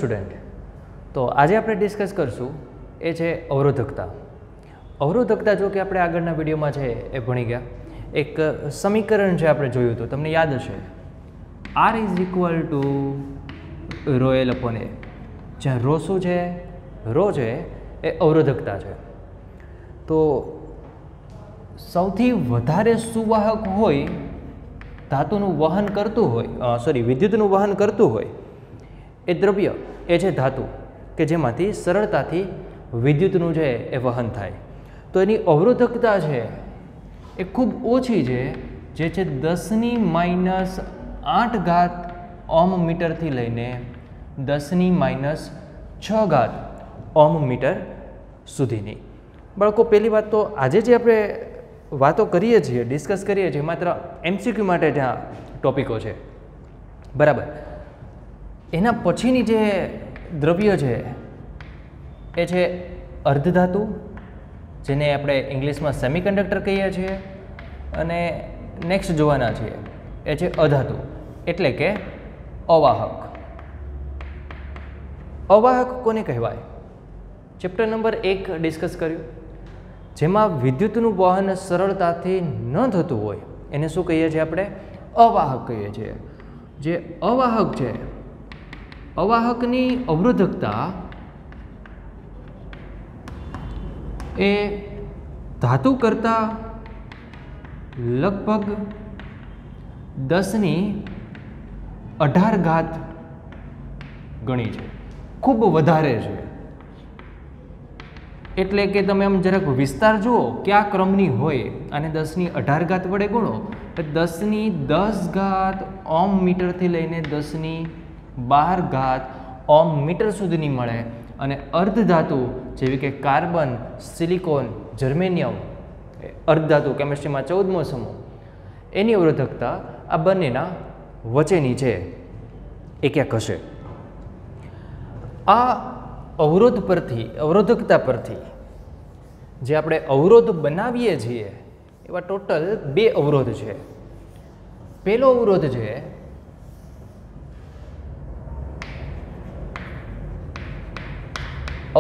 Student, તો આજે આપણે ડિસ્કસ કરશું એ છે અવરોધકતા. અવરોધકતા જો કે આપણે આગળના વિડીયોમાં છે એ ભણી ગયા. એક સમીકરણ છે આપણે જોયું હતું, તમને યાદ હશે, R is equal to rho L upon A. જ્યાં રો શું છે? રો છે એ અવરોધકતા છે. તો સૌથી વધારે સુવાહક હોય, ધાતુનું વહન કરતું હોય, વિદ્યુતનું વહન કરતું હોય એ દ્રવ્ય એ છે ધાતુ, કે જેમાંથી સરળતાથી વિદ્યુતનું છે એ વહન થાય. તો એની અવરોધકતા છે એ ખૂબ ઓછી છે, જે છે 10⁻⁸ ઓહ્મ મીટરથી લઈને 10⁻⁶ ઓહ્મ મીટર સુધીની. બાળકો, પહેલી વાત તો આજે જે આપણે વાતો કરીએ છીએ, ડિસ્કસ કરીએ છીએ, માત્ર MCQ માટે જ આ ટોપિકો છે, બરાબર. એના પછીની જે દ્રવ્ય છે એ છે અર્ધધાતુ, જેને આપણે ઇંગ્લિશમાં સેમિકન્ડક્ટર કહીએ છીએ, અને નેક્સ્ટ જોવાના છીએ એ છે અધાતુ, એટલે કે અવાહક. અવાહક કોને કહેવાય? ચેપ્ટર નંબર 1 ડિસ્કસ કર્યું, જેમાં વિદ્યુતનું વહન સરળતાથી ન થતું હોય એને શું કહીએ છીએ? આપણે અવાહક કહીએ છીએ. જે અવાહક છે, અવાહકની અવરોધકતા એ ધાતુ કરતાં લગભગ 10⁸ ગણી છે, ખૂબ વધારે છે. એટલે કે તમે આમ જરાક વિસ્તાર જુઓ કયા ક્રમની હોય, અને 10⁸ વડે ગુણો તો 10⁻10 ઓહ્મ મીટરથી લઈને 10⁻12 ઓહ્મ મીટર સુધીની મળે. અને અર્ધધાતુ જેવી કે કાર્બન, સિલિકોન, જર્મેનિયમ, અર્ધધાતુ કેમિસ્ટ્રીમાં 14મો સમૂહ, એની અવરોધકતા આ બંનેના વચ્ચેની છે એ ક્યાંક હશે. આ અવરોધ પરથી, અવરોધકતા પરથી જે આપણે અવરોધ બનાવીએ છીએ એવા ટોટલ 2 અવરોધ છે. પહેલો અવરોધ છે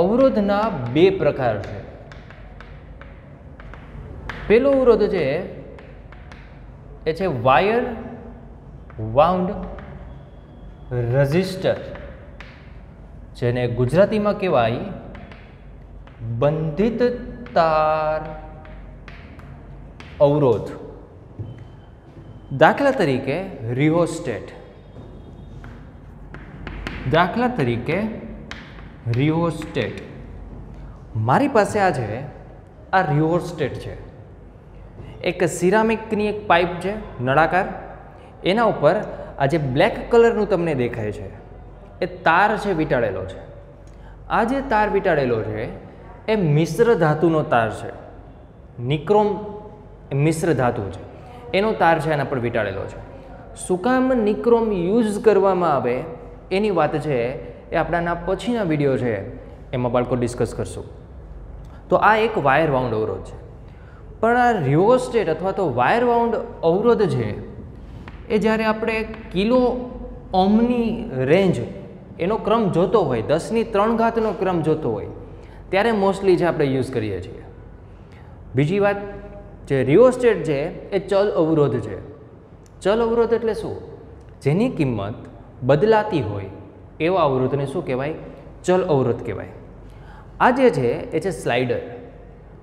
અવરોધના 2 પ્રકાર છે. પહેલો અવરોધ છે એ છે વાયર વાઉન્ડ રેઝિસ્ટર, જેને ગુજરાતીમાં કહેવાય બંધિત તાર અવરોધ. દાખલા તરીકે રિયોસ્ટેટ. દાખલા તરીકે રિયોસ્ટેટ. મારી પાસે આ છે, આ રિયોસ્ટેટ છે. એક સિરામિકની એક પાઇપ છે નળાકાર, એના ઉપર આ જે બ્લેક કલરનું તમને દેખાય છે એ તાર છે વીંટાળેલો છે. આ જે તાર વીંટાળેલો છે એ મિશ્ર ધાતુનો તાર છે. નિક્રોમ મિશ્ર ધાતુ છે, એનો તાર છે એના પર વીંટાળેલો છે. શું કામ નિક્રોમ યુઝ કરવામાં આવે એની વાત છે એ આપણાના પછીના વિડીયો છે એમાં બાળકો ડિસ્કસ કરશું. તો આ એક વાયર વાઉન્ડ અવરોધ છે. પણ આ રિયોસ્ટેટ અથવા તો વાયર વાઉન્ડ અવરોધ છે એ જ્યારે આપણે કિલો ઓહ્મની રેન્જ, એનો ક્રમ જોતો હોય, 10⁻³ ક્રમ જોતો હોય, ત્યારે મોસ્ટલી છે આપણે યુઝ કરીએ છીએ. બીજી વાત, જે રિયોસ્ટેટ છે એ ચલ અવરોધ છે. ચલ અવરોધ એટલે શું? જેની કિંમત બદલાતી હોય એવા અવરોધને શું કહેવાય? ચલ અવરોધ કહેવાય. આ જે છે એ છે સ્લાઇડર,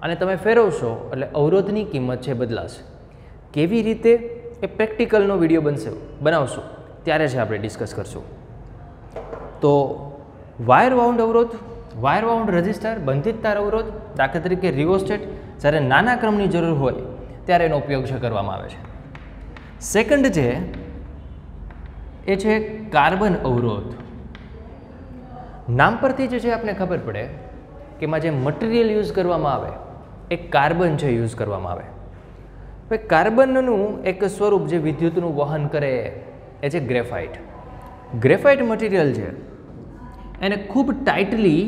અને તમે ફેરવશો એટલે અવરોધની કિંમત છે બદલાશે. કેવી રીતે એ પ્રેક્ટિકલનો વિડીયો બનાવશું ત્યારે છે આપણે ડિસ્કસ કરશું. તો વાયર વાઉન્ડ અવરોધ, વાયર વાઉન્ડ રેઝિસ્ટર, બંધિત તાર અવરોધ, દાખલા તરીકે રિયોસ્ટેટ, જ્યારે નાના ક્રમની જરૂર હોય ત્યારે એનો ઉપયોગ છે કરવામાં આવે છે. સેકન્ડ છે એ છે કાર્બન અવરોધ. નામ પરથી જે છે આપણે ખબર પડે કે એમાં જે મટીરિયલ યુઝ કરવામાં આવે એ કાર્બન છે યુઝ કરવામાં આવે. હવે કાર્બનનું એક સ્વરૂપ જે વિદ્યુતનું વહન કરે એ છે ગ્રેફાઇટ. ગ્રેફાઇટ મટીરિયલ છે એને ખૂબ ટાઇટલી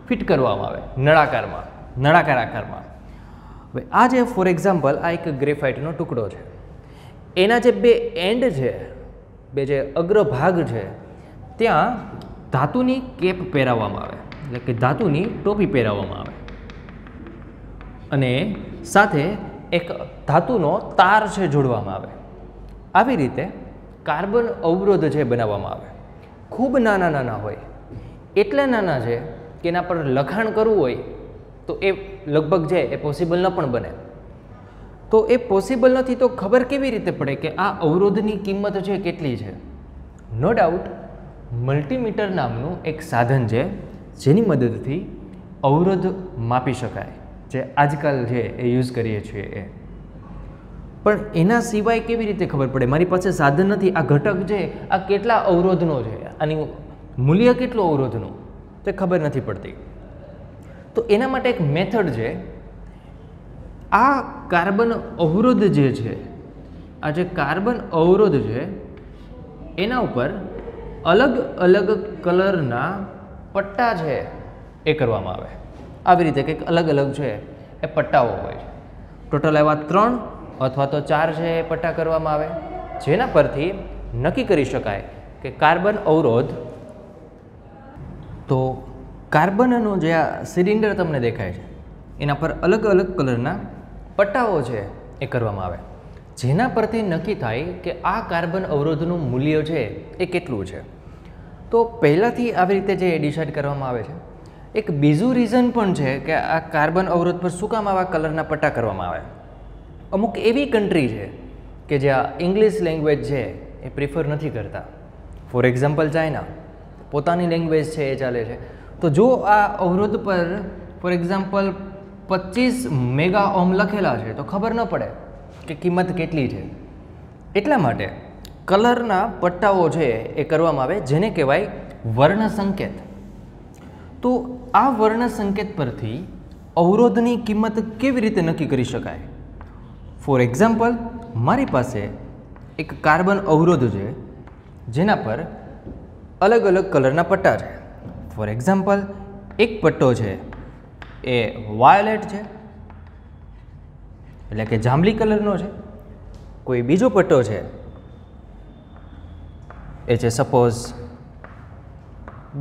ફિટ કરવામાં આવે નળાકારમાં, નળાકાર આકારમાં. હવે આ જે ફોર એક્ઝામ્પલ આ એક ગ્રેફાઇટનો ટુકડો છે, એના જે બે એન્ડ છે, બે જે અગ્રભાગ છે ત્યાં ધાતુની કેપ પહેરાવવામાં આવે, એટલે કે ધાતુની ટોપી પહેરાવવામાં આવે અને સાથે એક ધાતુનો તાર છે જોડવામાં આવે. આવી રીતે કાર્બન અવરોધ છે બનાવવામાં આવે. ખૂબ નાના નાના હોય, એટલા નાના છે કે એના પર લખાણ કરવું હોય તો એ લગભગ છે એ પોસિબલ ન પણ બને. તો એ પોસિબલ નથી તો ખબર કેવી રીતે પડે કે આ અવરોધની કિંમત છે કેટલી છે? નો ડાઉટ મલ્ટીમીટર નામનું એક સાધન છે જેની મદદથી અવરોધ માપી શકાય, જે આજકાલ છે એ યુઝ કરીએ છીએ એ. પણ એના સિવાય કેવી રીતે ખબર પડે? મારી પાસે સાધન નથી, આ ઘટક છે આ કેટલા અવરોધનો છે, આની મૂલ્ય કેટલું અવરોધનું, તે ખબર નથી પડતી. તો એના માટે એક મેથડ છે. આ કાર્બન અવરોધ જે છે, આ જે કાર્બન અવરોધ છે એના ઉપર અલગ અલગ કલરના પટ્ટા છે એ કરવામાં આવે. આવી રીતે કંઈક અલગ અલગ છે એ પટ્ટાઓ હોય છે. ટોટલ એવા 3 અથવા તો 4 છે એ પટ્ટા કરવામાં આવે, જેના પરથી નક્કી કરી શકાય કે કાર્બન અવરોધ. તો કાર્બનનો જે આ સિલિન્ડર તમને દેખાય છે એના પર અલગ અલગ કલરના પટ્ટાઓ છે એ કરવામાં આવે, જેના પરથી નક્કી થાય કે આ કાર્બન અવરોધનું મૂલ્ય છે એ કેટલું છે. તો પહેલાંથી આવી રીતે જે ડિસાઇડ કરવામાં આવે છે. એક બીજું રીઝન પણ છે કે આ કાર્બન અવરોધ પર શું કામ આવા કલરના પટ્ટા કરવામાં આવે. અમુક એવી કન્ટ્રી છે કે જ્યાં ઇંગ્લિશ લેંગ્વેજ છે એ પ્રિફર નથી કરતા. ફોર એક્ઝામ્પલ ચાઇના, પોતાની લેંગ્વેજ છે એ ચાલે છે. તો જો આ અવરોધ પર ફોર એક્ઝામ્પલ 25 મેગા ઓહ્મ લખેલા છે તો ખબર ન પડે કે કિંમત કેટલી છે. એટલા માટે કલરના પટ્ટાઓ છે એ કરવામાં આવે, જેને કહેવાય વર્ણ સંકેત. તો આ વર્ણ સંકેત પરથી અવરોધની કિંમત કેવી રીતે નક્કી કરી શકાય? ફોર એક્ઝામ્પલ મારી પાસે એક કાર્બન અવરોધ છે જેના પર અલગ અલગ કલરના પટ્ટા છે. ફોર એક્ઝામ્પલ એક પટ્ટો છે એ વાયોલેટ છે, એટલે કે જાંબલી કલરનો છે. કોઈ બીજો પટ્ટો છે એ છે સપોઝ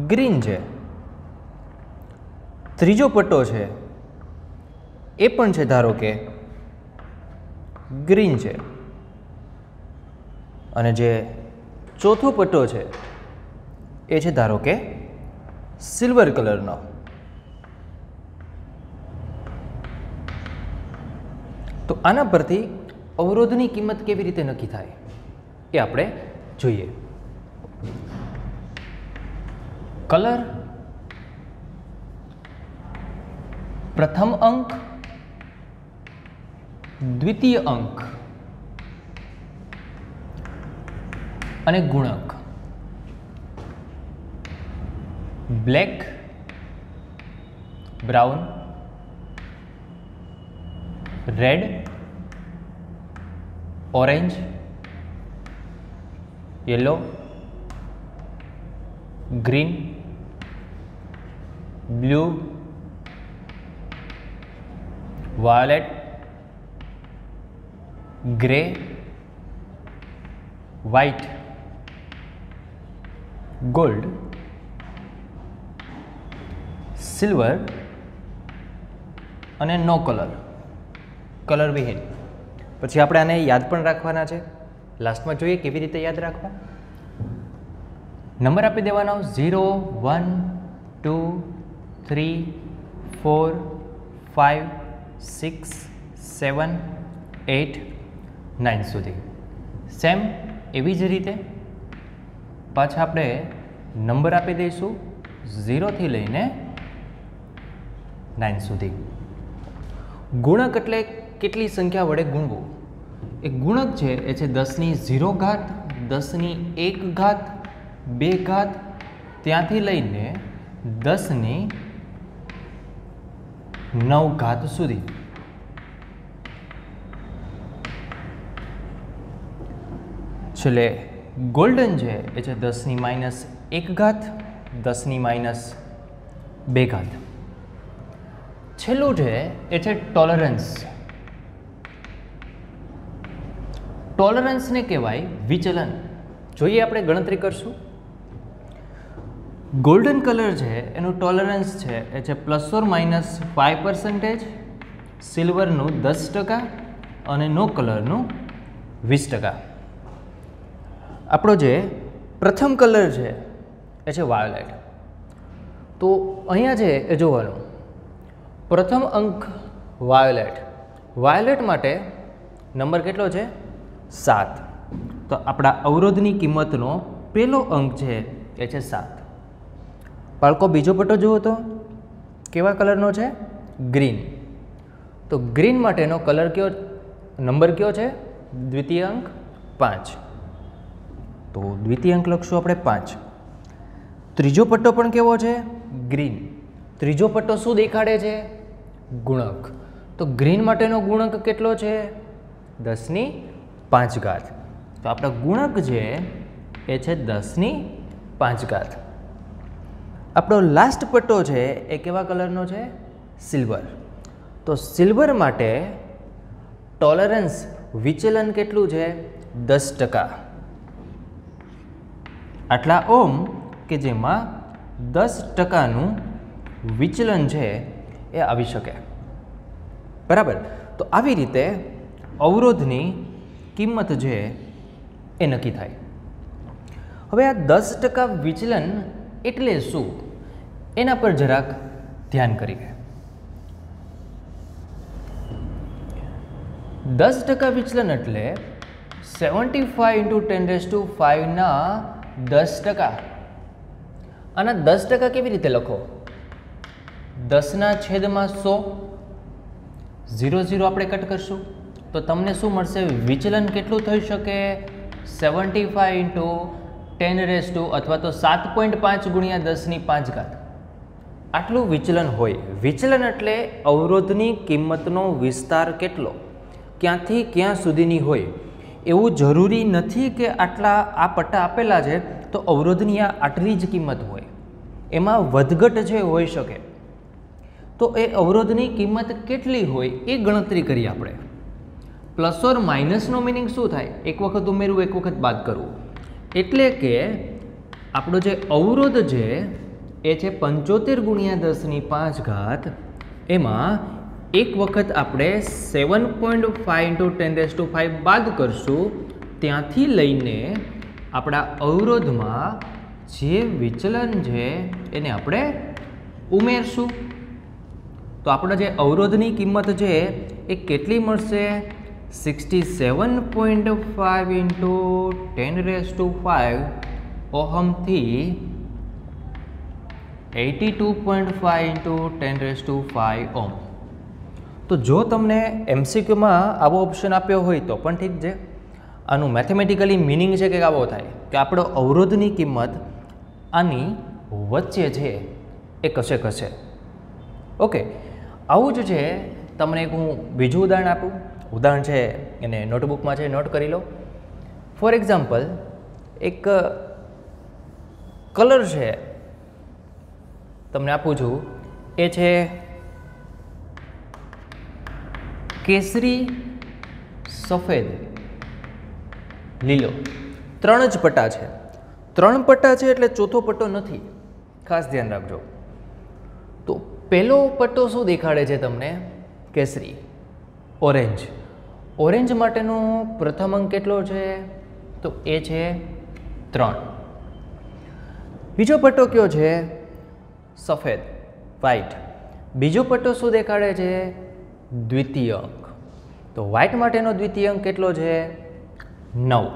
ગ્રીન છે. ત્રીજો પટ્ટો છે એ પણ છે ધારો કે ગ્રીન છે, અને જે ચોથો પટ્ટો છે એ છે ધારો કે સિલ્વર કલરનો. તો આના પરથી અવરોધની કિંમત કેવી રીતે નક્કી થાય એ આપણે જોઈએ. કલર, પ્રથમ અંક, દ્વિતીય અંક અને ગુણક. Black, brown, red, orange, yellow, green, blue, violet, grey, white, gold, silver અને નો કલર, કલર વિહીન. પછી આપણે આને યાદ પણ રાખવાના છે. લાસ્ટમાં જોઈએ કેવી રીતે યાદ રાખવા. નંબર આપી દેવાનો 0, 1, 2, 3, 4, 5, 6, 7, 8, 9 સુધી. સેમ એવી જ રીતે પાછા આપણે નંબર આપી દઈશું 0 થી લઈને 9 સુધી. ગુણક એટલે કેટલી સંખ્યા વડે ગુણવું. એક ગુણક છે એ છે 10ની 0 ઘાત, 10ની 1 ઘાત, 2 ઘાત, ત્યાંથી લઈને 10ની 9 ઘાત સુધી. છેલ્લે ગોલ્ડન છે એ છે 10ની -1 ઘાત, 10ની -2 ઘાત. છેલ્લું છે એ છે ટોલરન્સ. ટોલરન્સને કહેવાય વિચલન. જોઈએ આપણે ગણતરી કરશું. ગોલ્ડન કલર છે એનું ટોલરન્સ છે એ છે ±5%, સિલ્વરનું 10% અને નો કલરનું 20%. આપણો જે પ્રથમ કલર છે એ છે વાયોલેટ. તો અહીંયા છે એ જોવાનું, પ્રથમ અંક વાયોલેટ. વાયોલેટ માટે નંબર કેટલો છે? 7. તો આપણા અવરોધની કિંમતનો પહેલો અંક છે એ છે 7. બાળકો બીજો પટ્ટો જુઓ તો કેવા કલરનો છે? ગ્રીન. તો ગ્રીન માટેનો કલર કયો, નંબર કયો છે? દ્વિતીય અંક 5. તો દ્વિતીય અંક લખશું આપણે 5. ત્રીજો પટ્ટો પણ કેવો છે? ગ્રીન. ત્રીજો પટ્ટો શું દેખાડે છે? ગુણક. તો ગ્રીન માટેનો ગુણક કેટલો છે? 10⁵. તો આપણો ગુણક છે એ છે 10⁵. આપણો લાસ્ટ પટ્ટો છે એ કેવા કલરનો છે? સિલ્વર. તો સિલ્વર માટે ટોલરન્સ વિચલન કેટલું છે? 10%. આટલા ઓમ કે જેમાં 10%નું વિચલન છે એ આવી શકે. બરાબર. તો આવી રીતે અવરોધની કિંમત છે એ નક્કી થાય. હવે આ 10% વિચલન એટલે શું એના પર જરાક ધ્યાન કરીએ. 10% વિચલન એટલે 75 × 10⁵ ના 10%. આના 10% કેવી રીતે લખો? 10/100. 0 આપણે કટ કરશું તો તમને શું મળશે? વિચલન કેટલું થઈ શકે? 75 × 10 અથવા તો 7.5 × 10⁵. આટલું વિચલન હોય. વિચલન એટલે અવરોધની કિંમતનો વિસ્તાર કેટલો, ક્યાંથી ક્યાં સુધીની હોય. એવું જરૂરી નથી કે આટલા આ પટ્ટા આપેલા છે તો અવરોધની આટલી જ કિંમત હોય. એમાં વધઘટ છે હોઈ શકે. તો એ અવરોધની કિંમત કેટલી હોય એ ગણતરી કરીએ આપણે. પ્લસ ઓર માઇનસનો મિનિંગ શું થાય? એક વખત ઉમેરવું, એક વખત બાદ કરવું. એટલે કે આપણો જે અવરોધ છે એ છે 75 × 10⁵. એમાં એક વખત આપણે 7.5 × 10⁵ બાદ કરશું. ત્યાંથી લઈને આપણા અવરોધમાં જે વિચલન છે એને આપણે ઉમેરશું. તો આપણે જે અવરોધની કિંમત છે એ કેટલી મળશે? 67.5 × 10⁵ ઓહમથી 82.5 × 10⁵ ઓહમ. તો જો તમને MCQમાં આવો ઓપ્શન આપ્યો હોય તો પણ ઠીક છે. આનું મેથેમેટિકલી મિનિંગ છે કે આવો થાય કે આપણો અવરોધની કિંમત આની વચ્ચે છે એ કશે. ઓકે, આવું જ છે. તમને એક હું બીજું ઉદાહરણ આપું. ઉદાહરણ છે એને નોટબુકમાં છે, નોટ કરી લો. ફોર એક્ઝામ્પલ, એક કલર છે તમને આપું છું, એ છે કેસરી, સફેદ, લીલો. 3 જ પટ્ટા છે. 3 પટ્ટા છે એટલે ચોથો પટ્ટો નથી, ખાસ ધ્યાન રાખજો. તો પહેલો પટ્ટો શું દેખાડે છે તમને? કેસરી. ઓરેન્જ. ઓરેન્જ માટેનો પ્રથમ અંક કેટલો છે? તો એ છે 3. બીજો પટ્ટો કયો છે? સફેદ, વ્હાઇટ. બીજો પટ્ટો શું દેખાડે છે? દ્વિતીય અંક. તો વ્હાઇટ માટેનો દ્વિતીય અંક કેટલો છે? 9.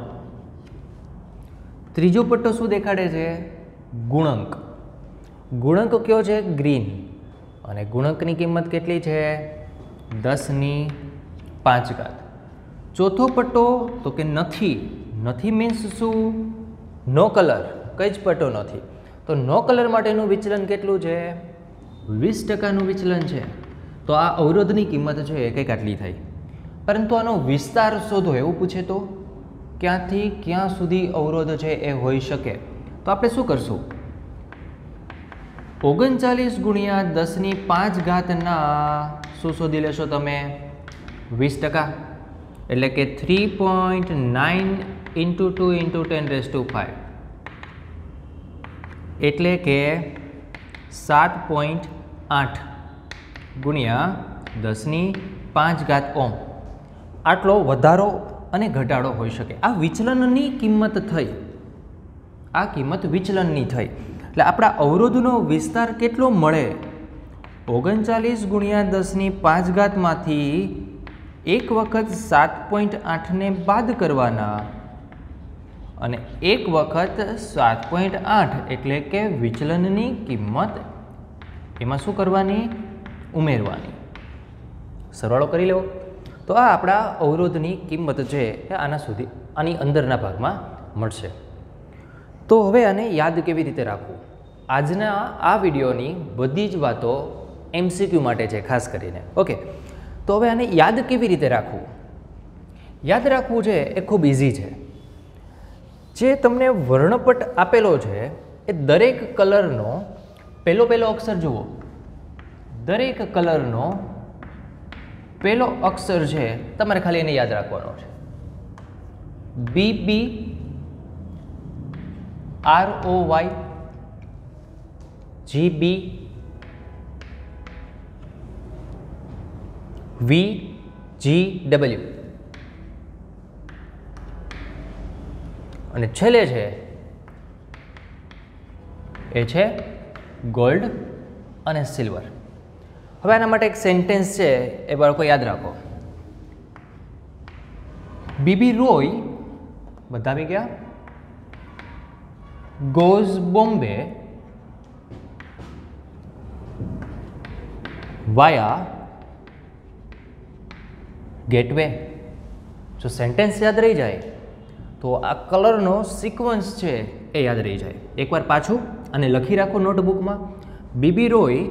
ત્રીજો પટ્ટો શું દેખાડે છે? ગુણક. ગુણક કયો છે? ગ્રીન. અને ગુણકની કિંમત કેટલી છે? 10⁵. ચોથો પટ્ટો તો કે નથી. નથી મીન્સ શું? નો કલર. કઈ જ પટ્ટો નથી. તો નો કલર માટેનું વિચલન કેટલું છે? 20%નું વિચલન છે. તો આ અવરોધની કિંમત છે એ કંઈક આટલી થઈ. પરંતુ આનો વિસ્તાર શોધો એવું પૂછે તો ક્યાંથી ક્યાં સુધી અવરોધ છે એ હોઈ શકે. તો આપણે શું કરશું? 39 × 10⁵ ના શું શોધી લેશો તમે? 20%. એટલે કે 3.9 × 2 × 10⁵. એટલે કે 7.8 ગુણ્યા 10⁵ ઓહ્મ આટલો વધારો અને ઘટાડો હોઈ શકે. આ વિચલનની કિંમત થઈ, આ કિંમત વિચલનની થઈ. એટલે આપણા અવરોધનો વિસ્તાર કેટલો મળે? 39 ગુણ્યા 10⁵ માંથી એક વખત 7.8ને બાદ કરવાના અને એક વખત 7.8 એટલે કે વિચલનની કિંમત એમાં શું કરવાની? ઉમેરવાની. સરવાળો કરી લેવો. તો આ આપણા અવરોધની કિંમત છે એ આની અંદરના ભાગમાં મળશે. તો હવે આને યાદ કેવી રીતે રાખવું? આજના આ વિડીયોની બધી જ વાતો MCQ માટે છે ખાસ કરીને. ઓકે, તો હવે આને યાદ કેવી રીતે રાખવું? યાદ રાખવું છે એ ખૂબ ઇઝી છે. જે તમને વર્ણપટ આપેલો છે એ દરેક કલરનો પહેલો અક્ષર જુઓ. દરેક કલરનો પહેલો અક્ષર છે તમારે ખાલી એને યાદ રાખવાનો છે. BB ROY GB VGW અને છેલ્લે છે એ છે ગોલ્ડ અને સિલ્વર. હવે આના માટે એક સેન્ટેન્સ છે એ બાળકો યાદ રાખો. BB રોય બધા આવી ગયા, goes બોમ્બે via ગેટવે. જો સેન્ટેન્સ યાદ રહી જાય તો આ કલરનો સિક્વન્સ છે એ યાદ રહી જાય. એકવાર પાછું અને લખી રાખો નોટબુકમાં. BB Roy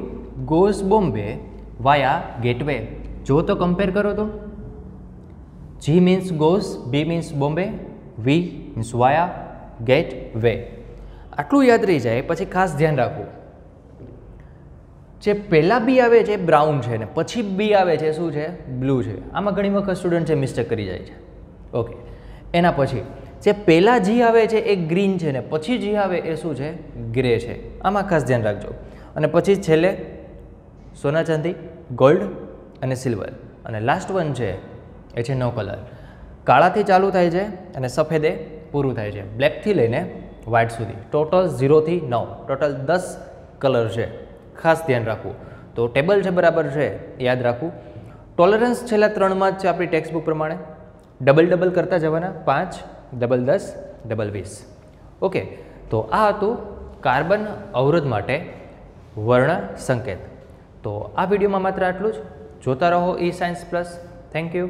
goes Bombay via gateway. જો તો કમ્પેર કરો તો G means goes, B means Bombay, V means via gateway. આટલું યાદ રહી જાય પછી ખાસ ધ્યાન રાખવું, જે પહેલાં બી આવે છે બ્રાઉન છે ને પછી બી આવે છે શું છે? બ્લુ છે. આમાં ઘણી વખત સ્ટુડન્ટ છે મિસ્ટેક કરી જાય છે. ઓકે, એના પછી જે પહેલાં જી આવે છે એ ગ્રીન છે ને પછી જી આવે એ શું છે? ગ્રે છે. આમાં ખાસ ધ્યાન રાખજો. અને પછી છેલ્લે સોના ચાંદી, ગોલ્ડ અને સિલ્વર. અને લાસ્ટ વન છે એ છે નો કલર. કાળાથી ચાલુ થાય છે અને સફેદે પૂરું થાય છે. બ્લેકથી લઈને વ્હાઇટ સુધી ટોટલ 0 થી 9 ટોટલ 10 કલર છે. ખાસ ધ્યાન રાખવું. તો ટેબલ છે બરાબર છે યાદ રાખવું. ટોલરન્સ છેલ્લા 3માં જ છે આપણી ટેક્સ્ટબુક પ્રમાણે. ડબલ કરતા જવાના. 5 ડબલ 10 ડબલ 20. ઓકે, તો આ હતું કાર્બન અવરોધ માટે વર્ણ સંકેત. તો આ વિડીયોમાં માત્ર આટલું જ. જોતા રહો eScience Plus. Thank you.